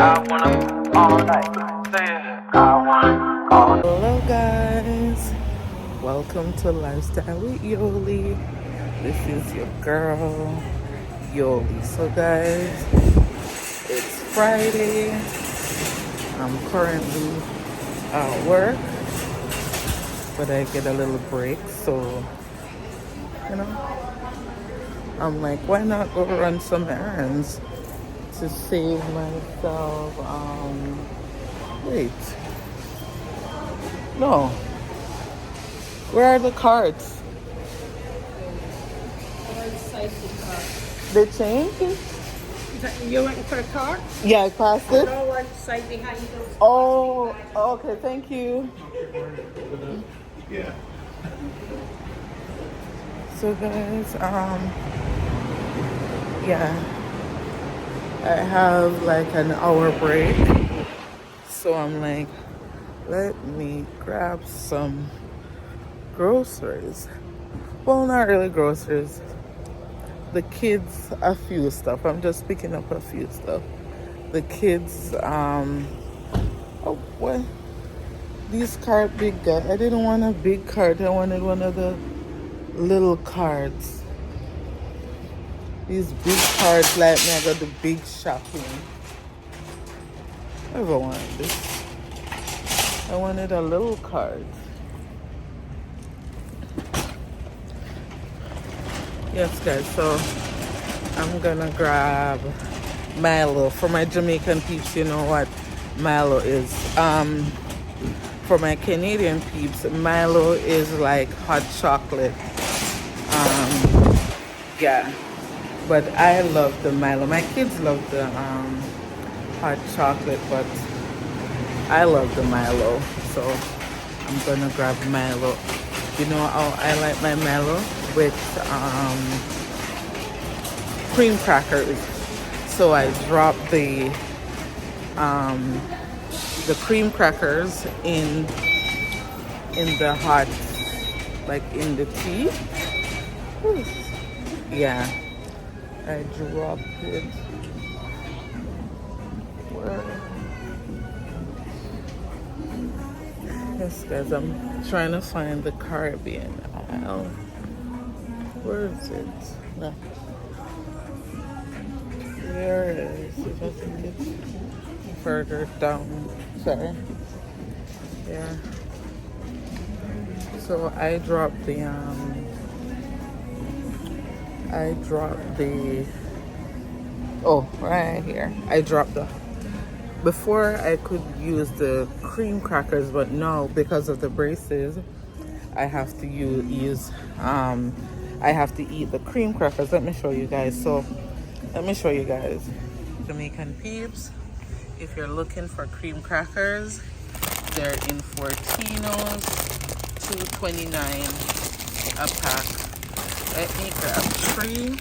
Hello guys, welcome to Lifestyle with Yoli. This is your girl Yoli. So guys, it's Friday. I'm currently at work, but I get a little break, so I'm like, why not go run some errands to save myself wait, no, where are the cards? They changed it? You're waiting for a card? Yeah, I passed it. No one side behind you. Oh, okay, thank you. Yeah. So guys, yeah, I have like an hour break, so I'm like, let me grab some groceries. Well, not really groceries. The kids, a few stuff. I'm just picking up a few stuff. The kids, oh, what? These card big guy. I didn't want a big card. I wanted one of the little cards. These big cards like me, I got the big shopping. I never wanted this. I wanted a little card. Yes guys, so I'm gonna grab Milo. For my Jamaican peeps, you know what Milo is. For my Canadian peeps, Milo is like hot chocolate. Yeah. But I love the Milo. My kids love the hot chocolate, but I love the Milo. So I'm gonna grab Milo. You know how I like my Milo? With cream crackers. So I drop the cream crackers in the hot, like in the tea. Whew. Yeah, I drop it. Where? Yes, guys, I'm trying to find the Caribbean aisle. Where is it? No. There it is. If I can get further down. Sorry. Yeah. So I dropped the oh, right here. I dropped the, before I could use the cream crackers, but now because of the braces, I have to use I have to eat the cream crackers. Let me show you guys. Jamaican peeps, if you're looking for cream crackers, they're in Fortinos, $2.29 a pack. Let me grab 3.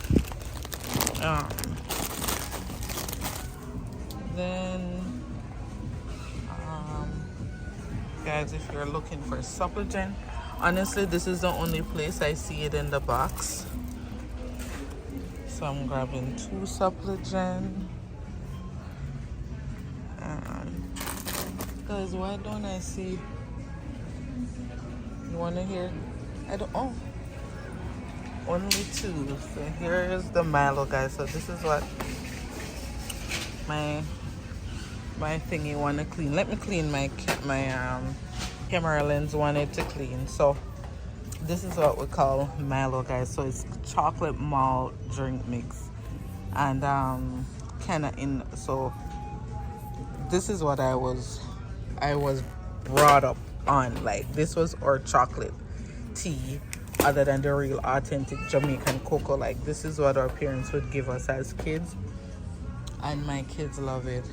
Then guys, if you're looking for supplement, honestly this is the only place I see it in the box, so I'm grabbing 2 supplement. Guys, why don't I see, you want to hear, I don't, oh, only 2. So here is the Milo, guys. So this is what my thingy want to clean. Let me clean my camera lens wanted to clean. So this is what we call Milo, guys. So it's chocolate malt drink mix, and so this is what I was brought up on. Like, this was our chocolate tea, other than the real authentic Jamaican cocoa. Like, this is what our parents would give us as kids, and my kids love it.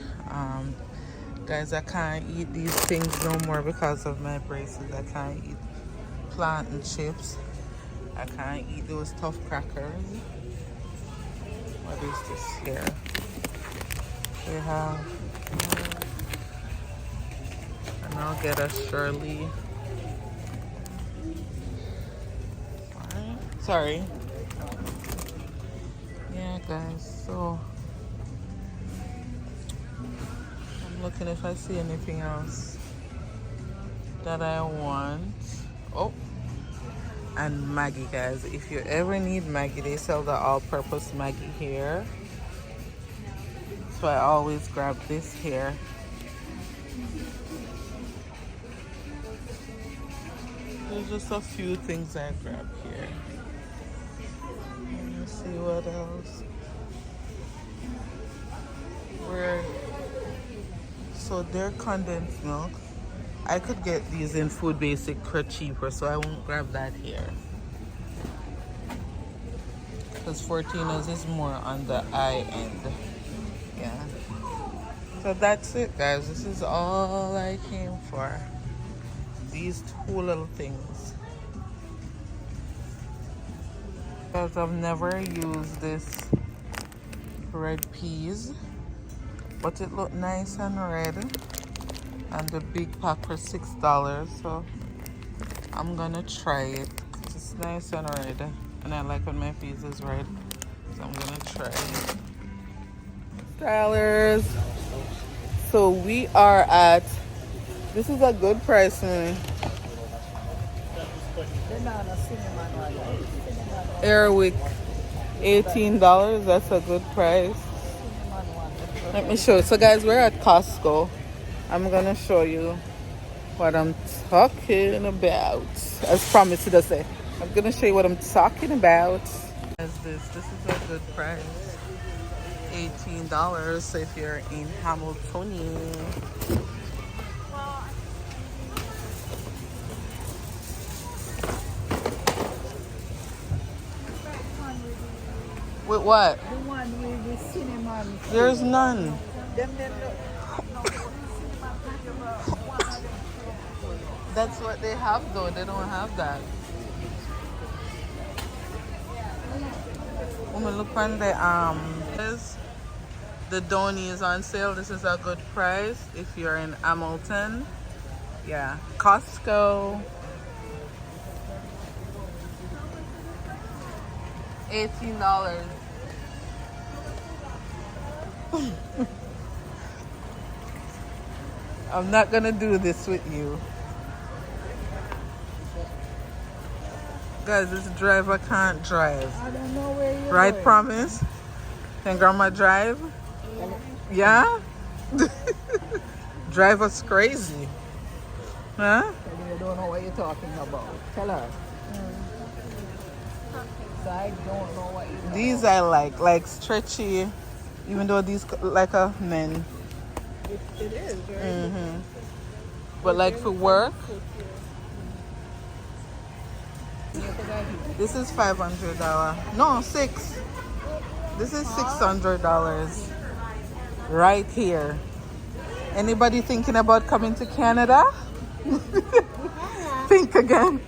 Guys, I can't eat these things no more because of my braces. I can't eat plantain chips. I can't eat those tough crackers. What is this here? They have, and I'll get a Shirley. Sorry. Yeah, guys, so I'm looking if I see anything else that I want. Oh, and Maggie, guys. If you ever need Maggie, they sell the all-purpose Maggie here. So I always grab this here. There's just a few things I grab here. Let's see what else. So they're condensed milk. I could get these in Food Basic for cheaper, so I won't grab that here. Because 14s is more on the high end. Yeah. So that's it, guys. This is all I came for. These two little things. Because I've never used this red peas, but it looked nice and red. And the big pack for $6, so I'm gonna try it. It's nice and red, and I like when my peas is red, so I'm gonna try it. Stylers. So we are at, this is a good price, man. Airwick, $18. That's a good price. Let me show you. So guys, we're at Costco. I'm gonna show you what I'm talking about. As promised to say, I'm gonna show you what I'm talking about. This is a good price. $18 if you're in Hamilton. With what? The one with the cinnamon. There's none. That's what they have though. They don't have that. Woman, look on the Donny is on sale. This is a good price if you're in Hamilton. Yeah, Costco. $18. I'm not gonna do this with you. Guys, this driver can't drive. I don't know where you're Right, going. promise? Can grandma drive? Yeah? Drive us crazy. Huh? You don't know what you're talking about. Tell her. So I don't know what you're talking These I like stretchy, even though these like a men. It is, right? But like for work, this is $500. No, $600. This is $600 right here. Anybody thinking about coming to Canada? Think again.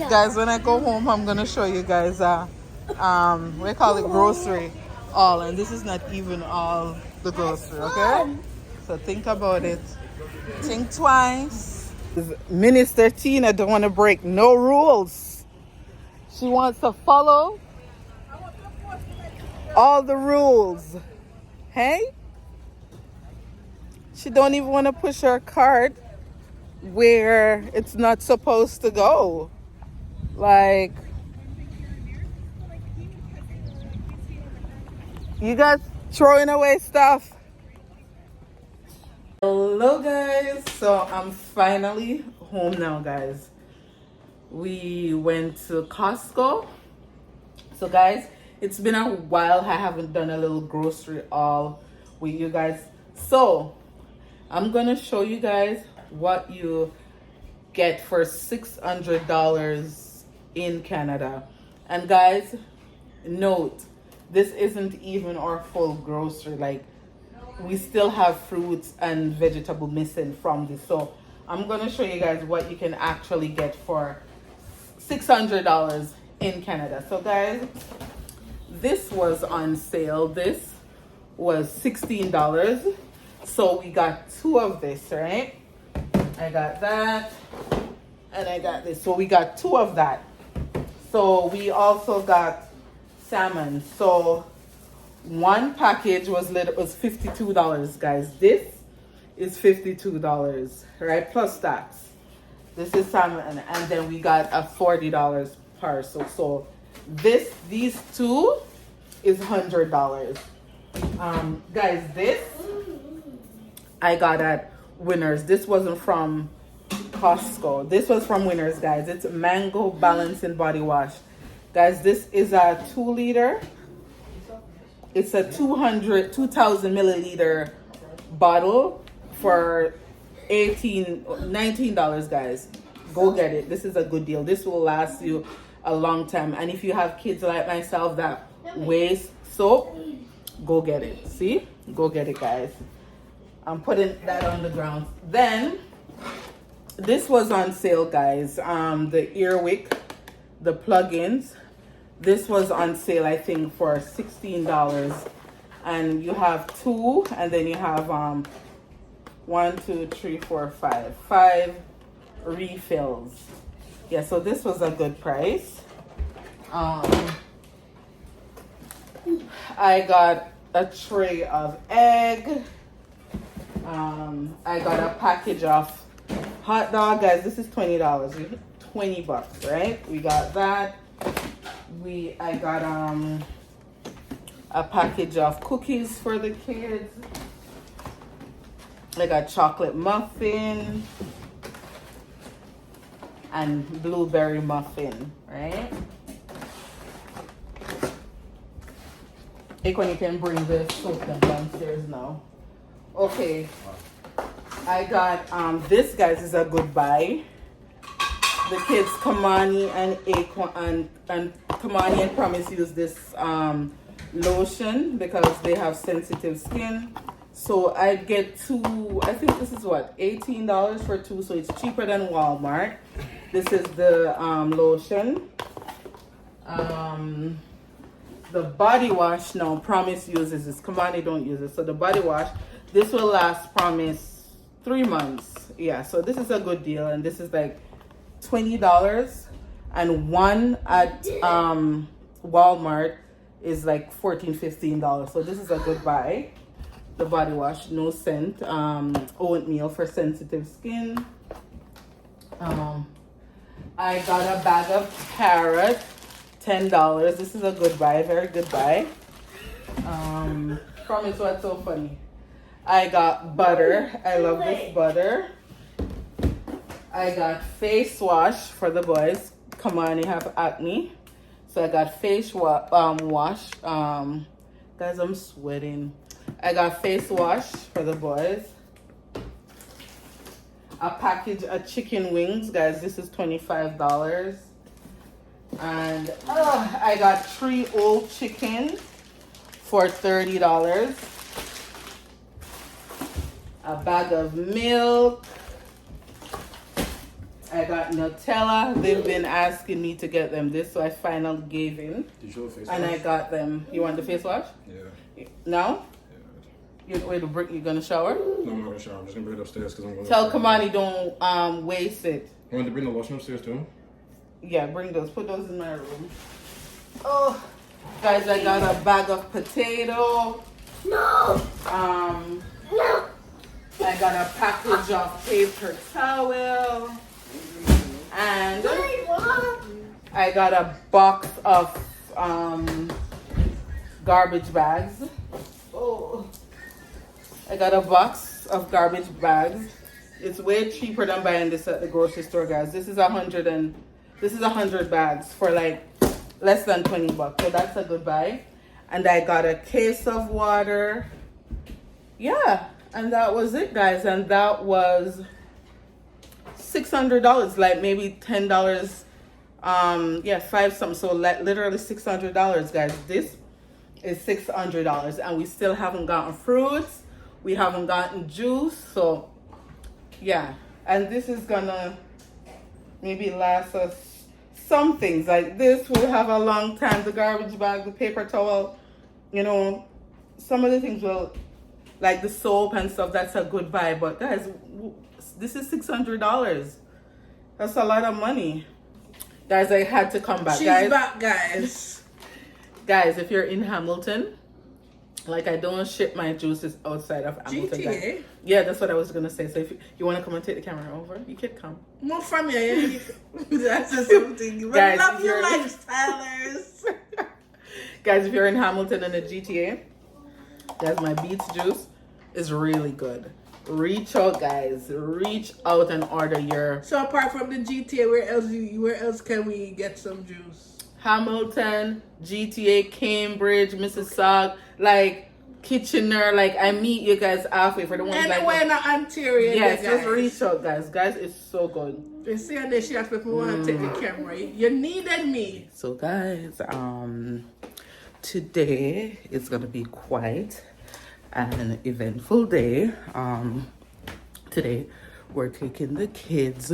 Guys, when I go home, I'm gonna show you guys we call it grocery all, and this is not even all the grocery, okay? So think about it. Think twice. Minister Tina don't want to break no rules. She wants to follow all the rules. Hey? She don't even want to push her cart where it's not supposed to go. Like, you guys throwing away stuff. Hello guys, so I'm finally home now, guys. We went to Costco. So guys, it's been a while I haven't done a little grocery haul with you guys. So I'm gonna show you guys what you get for $600 in Canada. And guys, note, this isn't even our full grocery. Like, we still have fruits and vegetable missing from this. So I'm gonna show you guys what you can actually get for $600 in Canada. So guys, this was on sale. This was $16. So we got two of this, right? I got that and I got this. So we got two of that. So we also got salmon. So One package was $52, guys. This is $52, right? Plus tax. This is salmon, and then we got a $40 parcel. So these two is $100. Guys, this I got at Winners. This wasn't from Costco. This was from Winners, guys. It's Mango Balancing Body Wash. Guys, this is a 2-liter. It's a 2,000 milliliter bottle for $19, guys. Go get it. This is a good deal. This will last you a long time. And if you have kids like myself that waste soap, go get it. See? Go get it, guys. I'm putting that on the ground. Then this was on sale, guys. The earwick, the plugins. This was on sale, I think, for $16. And you have 2, and then you have 1, 2, 3, 4, 5. 5 refills. Yeah, so this was a good price. I got a tray of egg. I got a package of hot dog, guys. This is $20. $20, right? We got that. I got a package of cookies for the kids. I got chocolate muffin and blueberry muffin, right? When you can bring the soap downstairs now. Okay, I got this, guys, is a good buy. The kids, Kamani and Kamani and Promise use this lotion because they have sensitive skin. So I get 2. I think this is what, $18 for 2. So it's cheaper than Walmart. This is the lotion. The body wash now, Promise uses this. Kamani don't use it. So the body wash, this will last, Promise, 3 months. Yeah, so this is a good deal, and this is like $20, and one at Walmart is like $14-15. So this is a good buy. The body wash, no scent, oatmeal for sensitive skin. I got a bag of carrots, $10. This is a good buy, very good buy. Promise, what's so funny? I got butter. I love this butter. I got face wash for the boys. Come on, you have acne. So I got face wash. Guys, I'm sweating. I got face wash for the boys. A package of chicken wings, guys. This is $25. And I got 3 old chicken for $30. A bag of milk. I got Nutella. They've been asking me to get them this, so I finally gave in. Did you face and wash? I got them. You want the face wash? Yeah. No? Yeah. You gonna shower? No, I'm not gonna shower. I'm just gonna bring it upstairs because I'm going. Tell Kamani don't waste it. I want to bring the lotion upstairs too. Yeah, bring those. Put those in my room. Oh, guys, I got a bag of potato. No. No. I got a package of paper towel. And I got a box of garbage bags. Oh, I got a box of garbage bags. It's way cheaper than buying this at the grocery store, guys. This is 100 bags for like less than $20. So that's a good buy. And I got a case of water. Yeah, and that was it, guys. And that was $600, like maybe $10. Yeah, 5 something. So like literally $600, guys. This is $600, and we still haven't gotten fruits. We haven't gotten juice. So yeah, and this is gonna maybe last us some things. Like this will have a long time. The garbage bag, the paper towel, you know, some of the things will, like the soap and stuff, that's a good buy. But guys, this is $600. That's a lot of money. Guys, I had to come back. She's guys, back, guys. guys, if you're in Hamilton, Like, I don't ship my juices outside of Hamilton. Guys. GTA? Yeah, that's what I was gonna say. So if you want to come and take the camera over, you can come. More from you. That's just something. Guys, Love if your you're- lifestylers. Guys, if you're in Hamilton and the GTA, guys, my Beets juice is really good. Reach out, guys. Reach out and order your So apart from the GTA, where else can we get some juice? Hamilton, GTA, Cambridge, Mississauga, like Kitchener. Like, I meet you guys halfway for the ones Anywhere in Ontario. Yes, guys. just reach out, guys. Guys, it's so good. You see how they shot people want to take the camera. You needed me. So, guys, today is gonna be quite an eventful day. Today we're taking the kids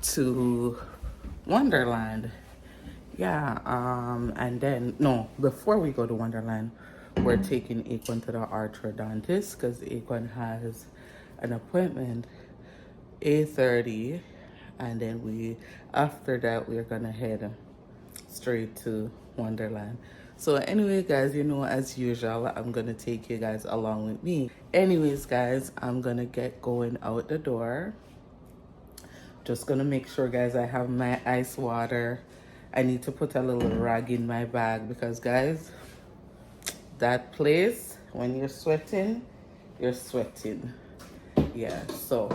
to Wonderland. Yeah, and then before we go to Wonderland, we're taking Akon to the orthodontist because Akon has an appointment 8:30, and then after that we're gonna head straight to Wonderland. So anyway, guys, as usual, I'm gonna take you guys along with me. Anyways, guys, I'm gonna get going out the door. Just gonna make sure, guys, I have my ice water. I need to put a little rag in my bag because, guys, that place, when you're sweating, you're sweating. Yeah, so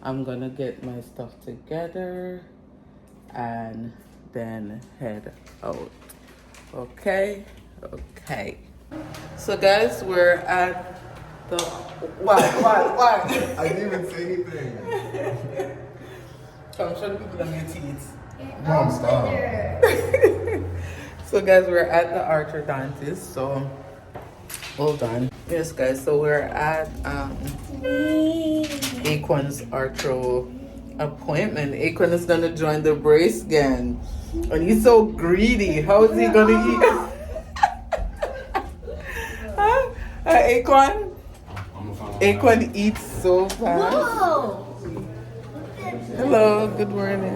I'm gonna get my stuff together and then head out. Okay. So, guys, we're at the... What? I didn't even say anything. Come, show the people on your teeth. Mom, stop. So, guys, we're at the orthodontist. So, hold on. Yes, guys. So we're at Akon's ortho appointment. Akon is gonna join the brace gang, and he's so greedy. How is he gonna eat? Huh? Akon? Akon eats so fast. Hello. Good morning.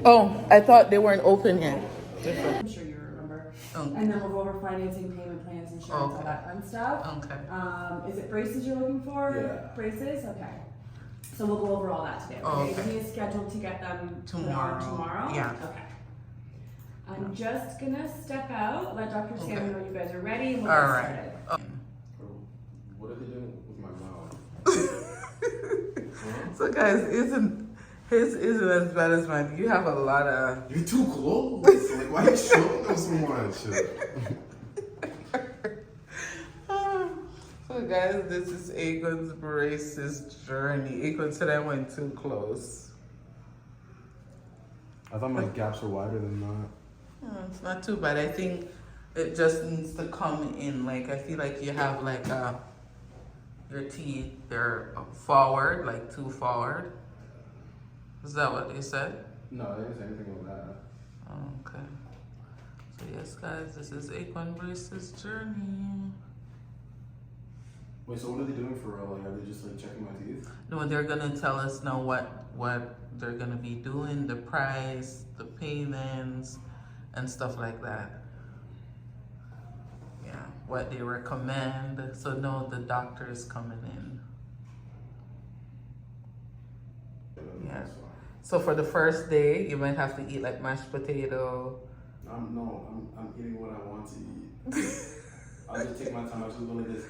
Oh, I thought they weren't open yet. I'm sure you remember. Okay. And then we'll go over financing, payment plans, insurance, all Okay. that fun stuff. Okay. Is it braces you're looking for? Yeah. Braces? Okay. So we'll go over all that today. Oh, Okay. okay. He is scheduled to get them put on Tomorrow. tomorrow. Yeah. Okay. I'm just gonna step out, let Dr. Sam Okay. know you guys are ready, and we'll All get right. started. What are they doing with my mouth? So, guys, his isn't as bad as mine. You have a lot of. You're too close. Like, why are you showing them so much? So, guys, this is Akon's braces journey. Akon said I went too close. I thought my gaps were wider than that. It's not too bad. I think it just needs to come in. Like, I feel like you have like your teeth, they're forward, like too forward. Is that what they said? No, I didn't say anything about that. Oh, okay. So yes, guys, this is Akon braces journey. Wait, so what are they doing for real? Like, are they just like checking my teeth? No, they're gonna tell us now what they're gonna be doing, the price, the payments, and stuff like that. Yeah, what they recommend. So no, the doctor is coming in. Yeah. That's fine. So for the first day, you might have to eat like mashed potato. I'm eating what I want to eat. I'll just take my time. I'll just go like this.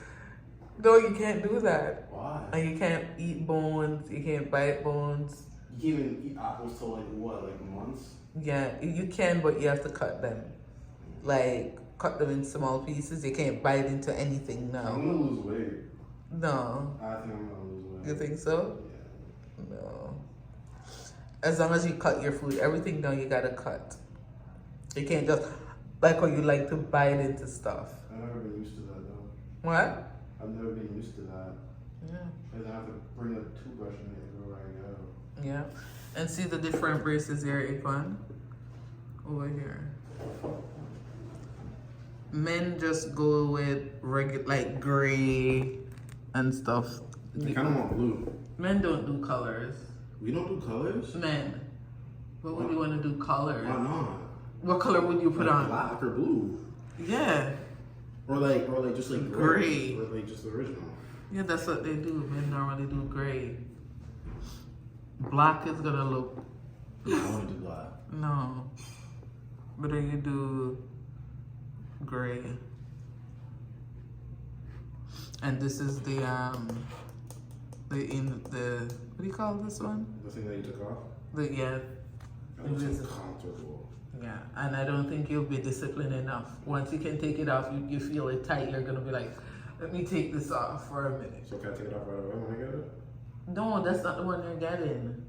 No, you can't do that. Why? And you can't eat bones. You can't bite bones. You can't even eat apples till like what, like months? Yeah, you can, but you have to cut them. Like, cut them in small pieces. You can't bite into anything now. I'm gonna lose weight. No. I think I'm gonna lose weight. You think so? Yeah. No. As long as you cut your food, everything now you gotta cut. You can't just, like how you like to bite into stuff. I've never been used to that though. What? I've never been used to that. Yeah. Because I have to bring a toothbrush in there everywhere I go. Yeah. And see the different braces here, Akon? Over here. Men just go with regular, like gray and stuff. I kind of want blue. Men don't do colors. We don't do colors? Men. What would you want to do colors? Why not? What color would you put Like on? black or blue. Yeah. Or like just like Gray. Or like just the original. Yeah, that's what they do. Men normally do gray. Black is gonna look. I want to do black. No. But then you do gray. And this is the what do you call this one? The thing that you took off? It It's is. comfortable. Yeah, and I don't think you'll be disciplined enough. Once you can take it off, you feel it tight, you're gonna be like, let me take this off for a minute. So can I take it off right away when I get it? No, that's not the one you're getting.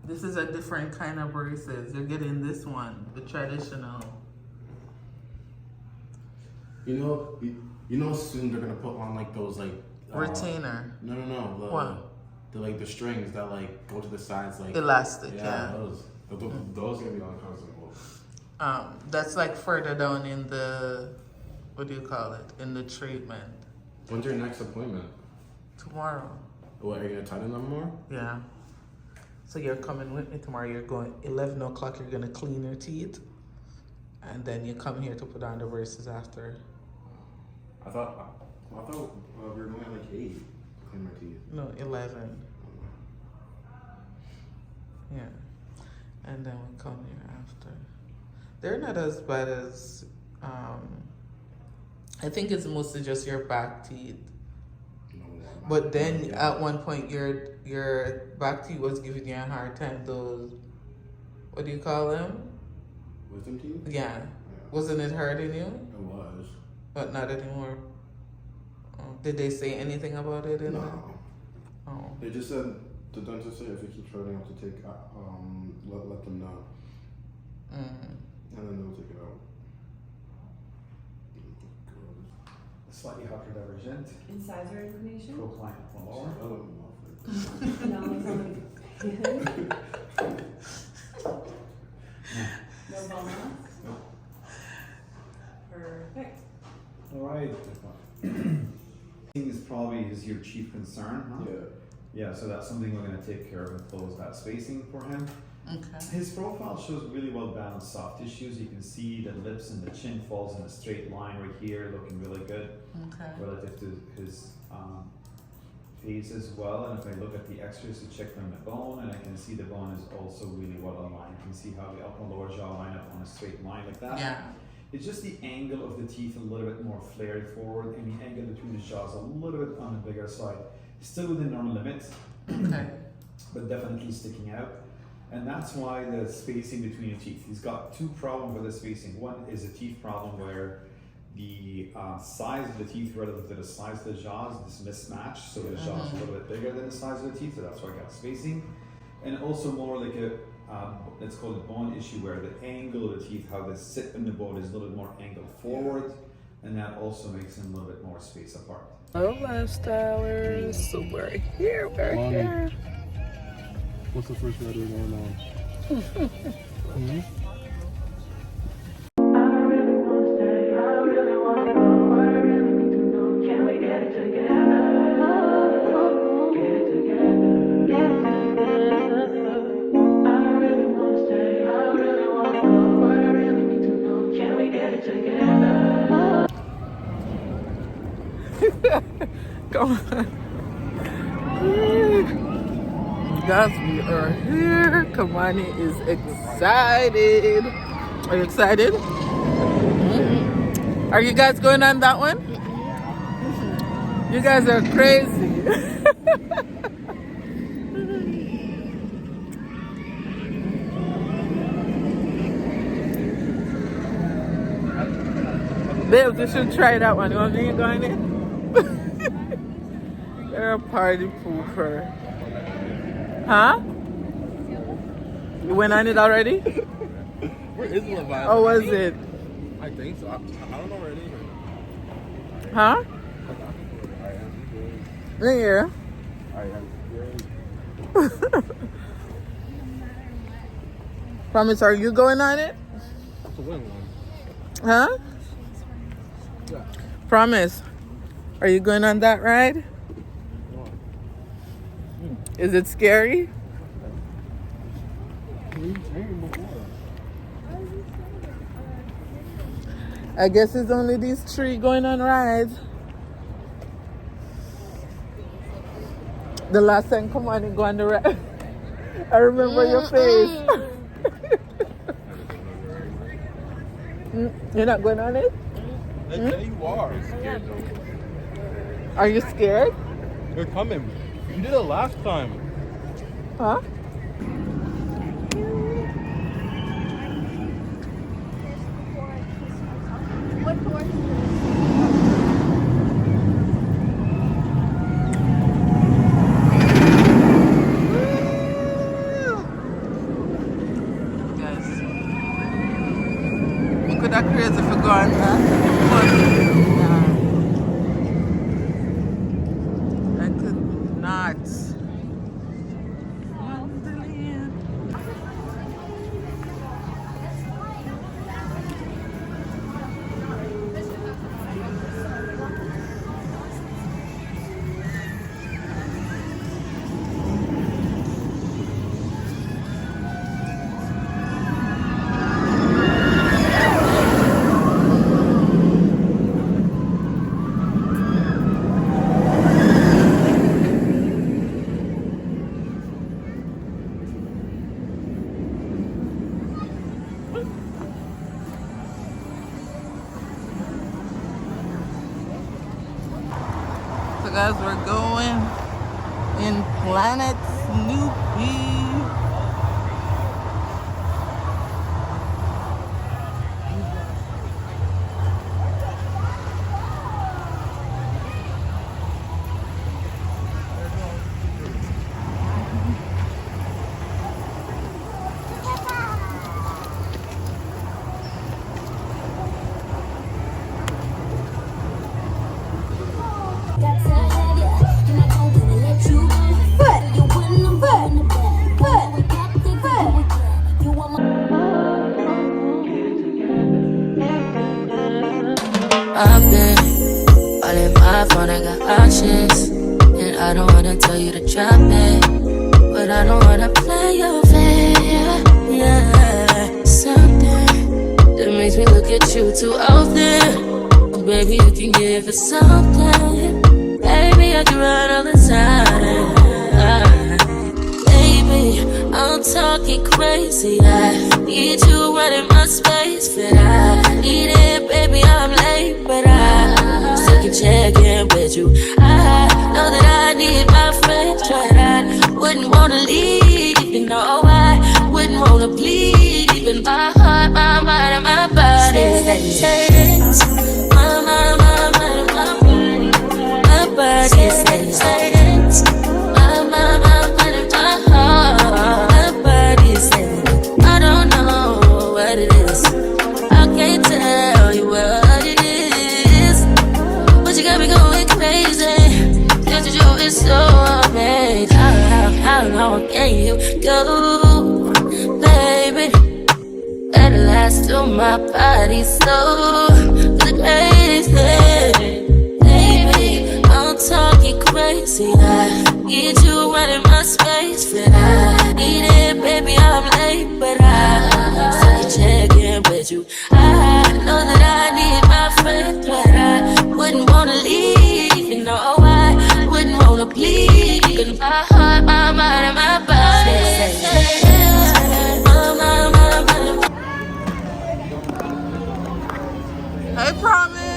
This is a different kind of braces. You're getting this one, the traditional. You know soon they're gonna put on like those like Retainer. No. What? The strings that like go to the sides like Elastic, yeah. Those gonna be uncomfortable. That's like further down in the, what do you call it? In the treatment. When's your next appointment? Tomorrow. What, are you gonna tighten them more? Yeah. So you're coming with me tomorrow. You're going 11 o'clock. You're gonna clean your teeth, and then you come here to put on the braces after. I thought we were going at like 8 to clean my teeth. No, 11. Yeah, and then we come here after. They're not as bad as. I think it's mostly just your back teeth. But then at one point your back teeth was giving you a hard time. Those, what do you call them? Wisdom teeth? Yeah. Wasn't it hurting you? It was. But not anymore. Oh. Did they say anything about it? No. Oh. They just said, the dentist said if it keeps hurting, I have to take, let them know. And then they'll take it out. Slightly hotter divergent. Incisor information? Pro client one more. No, no bone loss? Perfect. All right. Is probably your chief concern, huh? Yeah. Yeah, so that's something we're going to take care of and close that spacing for him. Okay. His profile shows really well balanced soft tissues. You can see the lips and the chin falls in a straight line right here, looking really good Okay. relative to his face as well. And if I look at the x-rays to check from the bone, and I can see the bone is also really well aligned. You can see how the upper and lower jaw line up on a straight line like that. Yeah. It's just the angle of the teeth a little bit more flared forward, and the angle between the jaws a little bit on the bigger side. Still within normal limits, Okay. but definitely sticking out. And that's why the spacing between the teeth. He's got two problems with the spacing. One is a teeth problem where the size of the teeth relative to the size of the jaws is mismatched. So the jaws are a little bit bigger than the size of the teeth, so that's why I got spacing. And also more like a, let's call it bone issue, where the angle of the teeth, how they sit in the bone is a little bit more angled forward. And that also makes them a little bit more spaced apart. Hello, lifestylers. So we're here. What's the first letter going on? Come on. Guys, we are here. Kamani is excited. Are you excited? Mm-hmm. Are you guys going on that one? Mm-hmm. You guys are crazy. Babe, you should try that one. You want me to go on it? You're a party pooper. Huh? You went on it already? Where is Love Island? Or was it? I think so. I don't know where it is. Huh? Yeah. Promise, are you going on it? That's a win one. Huh? Yeah. Promise, are you going on that ride? Is it scary? I guess it's only these three going on rides. The last time, come on and go on the ride. I remember your face. You're not going on it? Yeah, you are. Are you scared? You're coming. You did it last time. Huh? Guys, you could have crazy if you go on that. I could not. Wonderland. So guys, we're going in Planet Snoopy. I've been all in my phone, I got options. And I don't wanna tell you to drop it, but I don't wanna play your fair. Yeah, something that makes me look at you too often. Baby, you can give it something. Baby, I can run all the time. Baby, I'm talking crazy. I need you running my space, but I need it, baby. I'm late, but I still can check in with you. I know that I need my friend, but I wouldn't wanna leave. You know, I wouldn't wanna bleed. Even my heart, my mind, and my body stays. My mind, and my body. My body stays. My mind, and my heart. My body stays. I don't know what it is. I can't tell you what it is, but you got me going crazy. Just to you is so amazing. How long can you go, baby? At last, till my body so crazy. Baby, I'm talking crazy. I need you running my space, but I need it, baby. I'm late, but I still check in with you. I know that I need my friend, but I wouldn't wanna leave. You know, I wouldn't wanna bleed. Even my heart, my mind, and my body. I promise.